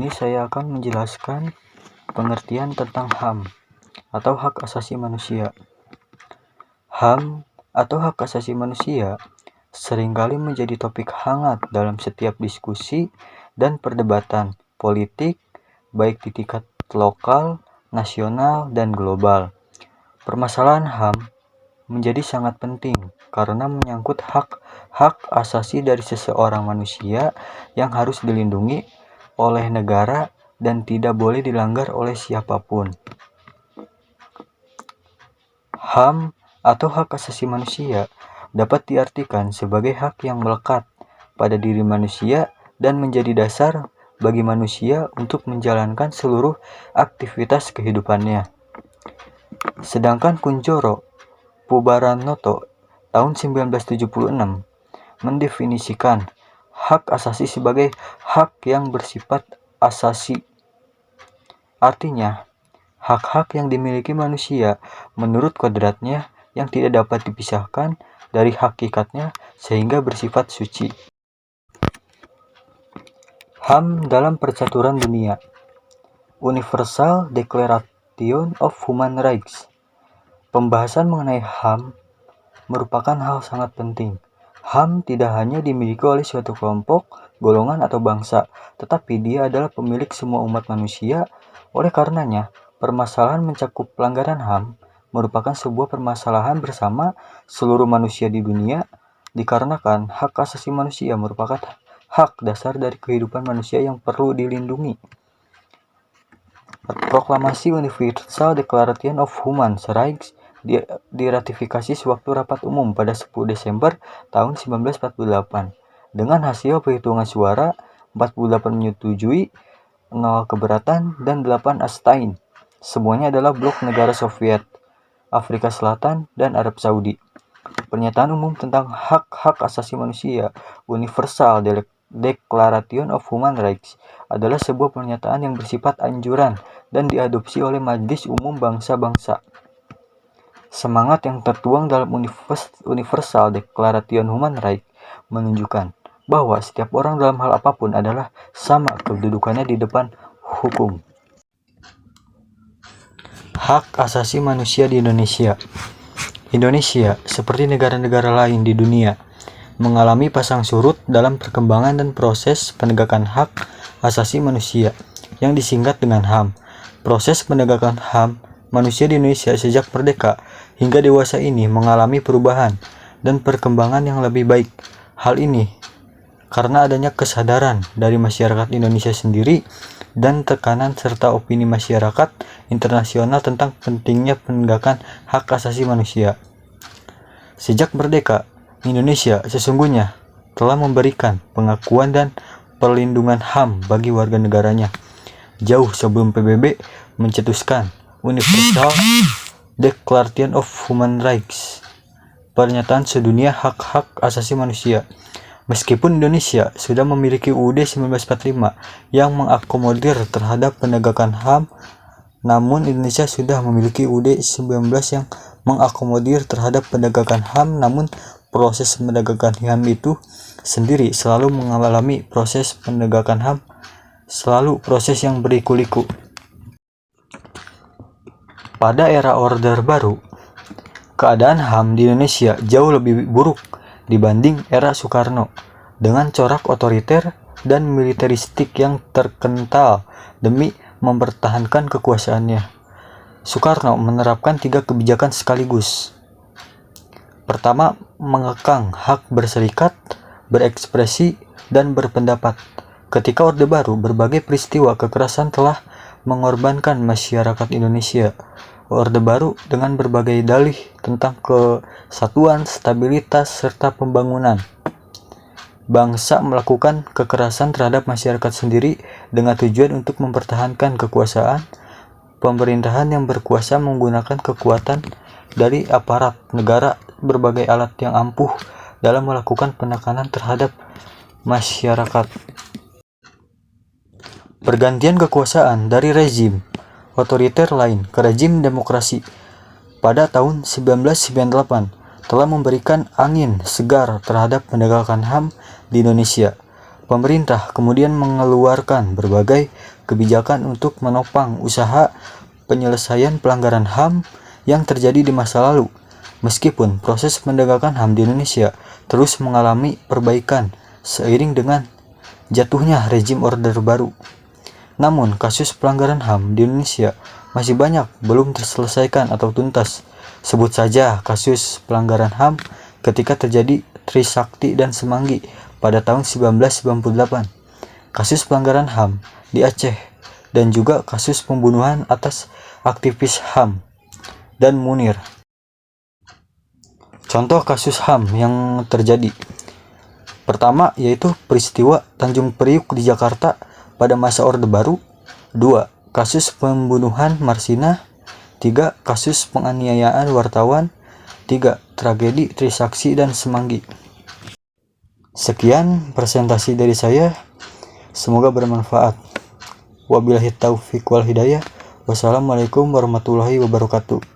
ini saya akan menjelaskan pengertian tentang HAM atau hak asasi manusia. HAM atau hak asasi manusia seringkali menjadi topik hangat dalam setiap diskusi dan perdebatan politik, baik di tingkat lokal, nasional, dan global. Permasalahan HAM menjadi sangat penting karena menyangkut hak asasi dari seseorang manusia yang harus dilindungi oleh negara dan tidak boleh dilanggar oleh siapapun. HAM atau hak asasi manusia dapat diartikan sebagai hak yang melekat pada diri manusia dan menjadi dasar bagi manusia untuk menjalankan seluruh aktivitas kehidupannya. Sedangkan Kunchoro Purbaranoto tahun 1976 mendefinisikan hak asasi sebagai hak yang bersifat asasi. Artinya, hak-hak yang dimiliki manusia menurut kodratnya yang tidak dapat dipisahkan dari hakikatnya sehingga bersifat suci. HAM dalam percaturan dunia. Universal Declaration of Human Rights. Pembahasan mengenai HAM merupakan hal sangat penting. HAM tidak hanya dimiliki oleh suatu kelompok, golongan, atau bangsa, tetapi dia adalah pemilik semua umat manusia. Oleh karenanya, permasalahan mencakup pelanggaran HAM merupakan sebuah permasalahan bersama seluruh manusia di dunia, dikarenakan hak asasi manusia merupakan hak dasar dari kehidupan manusia yang perlu dilindungi. Proklamasi Universal Declaration of Human Rights diratifikasi sewaktu rapat umum pada 10 Desember tahun 1948 dengan hasil perhitungan suara 48 menyetujui, 0 keberatan, dan 8 abstain. Semuanya adalah blok negara Soviet, Afrika Selatan, dan Arab Saudi. Pernyataan umum tentang hak-hak asasi manusia Universal Declaration of Human Rights adalah sebuah pernyataan yang bersifat anjuran dan diadopsi oleh Majelis Umum Bangsa-Bangsa. Semangat yang tertuang dalam Universal Declaration Human Rights menunjukkan bahwa setiap orang dalam hal apapun adalah sama kedudukannya di depan hukum. Hak asasi manusia di Indonesia. Indonesia, seperti negara-negara lain di dunia, mengalami pasang surut dalam perkembangan dan proses penegakan hak asasi manusia yang disingkat dengan HAM. Proses penegakan HAM manusia di Indonesia sejak merdeka hingga dewasa ini mengalami perubahan dan perkembangan yang lebih baik. Hal ini karena adanya kesadaran dari masyarakat Indonesia sendiri dan tekanan serta opini masyarakat internasional tentang pentingnya penegakan hak asasi manusia. Sejak merdeka, Indonesia sesungguhnya telah memberikan pengakuan dan perlindungan HAM bagi warga negaranya jauh sebelum PBB mencetuskan Universal Declaration of Human Rights, pernyataan sedunia hak-hak asasi manusia. Meskipun Indonesia sudah memiliki UUD 1945 yang mengakomodir terhadap penegakan HAM, namun Indonesia sudah memiliki UUD 19 yang mengakomodir terhadap penegakan HAM, namun proses penegakan HAM itu sendiri selalu mengalami proses penegakan HAM, selalu proses yang berliku-liku. Pada era Orde Baru, keadaan HAM di Indonesia jauh lebih buruk dibanding era Soekarno, dengan corak otoriter dan militeristik yang terkental demi mempertahankan kekuasaannya. Soekarno menerapkan 3 kebijakan sekaligus. Pertama, mengekang hak berserikat, berekspresi, dan berpendapat. Ketika Orde Baru, berbagai peristiwa kekerasan telah mengorbankan masyarakat Indonesia. Orde Baru dengan berbagai dalih tentang kesatuan, stabilitas, serta pembangunan bangsa melakukan kekerasan terhadap masyarakat sendiri dengan tujuan untuk mempertahankan kekuasaan. Pemerintahan yang berkuasa menggunakan kekuatan dari aparat negara, berbagai alat yang ampuh dalam melakukan penekanan terhadap masyarakat. Pergantian kekuasaan dari rezim otoriter lain ke rezim demokrasi pada tahun 1998 telah memberikan angin segar terhadap penegakan HAM di Indonesia. Pemerintah kemudian mengeluarkan berbagai kebijakan untuk menopang usaha penyelesaian pelanggaran HAM yang terjadi di masa lalu. Meskipun proses penegakan HAM di Indonesia terus mengalami perbaikan seiring dengan jatuhnya rezim Orde Baru, namun kasus pelanggaran HAM di Indonesia masih banyak belum terselesaikan atau tuntas. Sebut saja kasus pelanggaran HAM ketika terjadi Trisakti dan Semanggi pada tahun 1998, kasus pelanggaran HAM di Aceh, dan juga kasus pembunuhan atas aktivis HAM dan Munir. Contoh kasus HAM yang terjadi. Pertama yaitu peristiwa Tanjung Priuk di Jakarta pada masa Orde Baru. 2. Kasus pembunuhan Marsina. 3. Kasus penganiayaan wartawan. 3. Tragedi Trisakti dan Semanggi. Sekian presentasi dari saya, semoga bermanfaat. Wabillahi taufiq wal hidayah. Wassalamualaikum warahmatullahi wabarakatuh.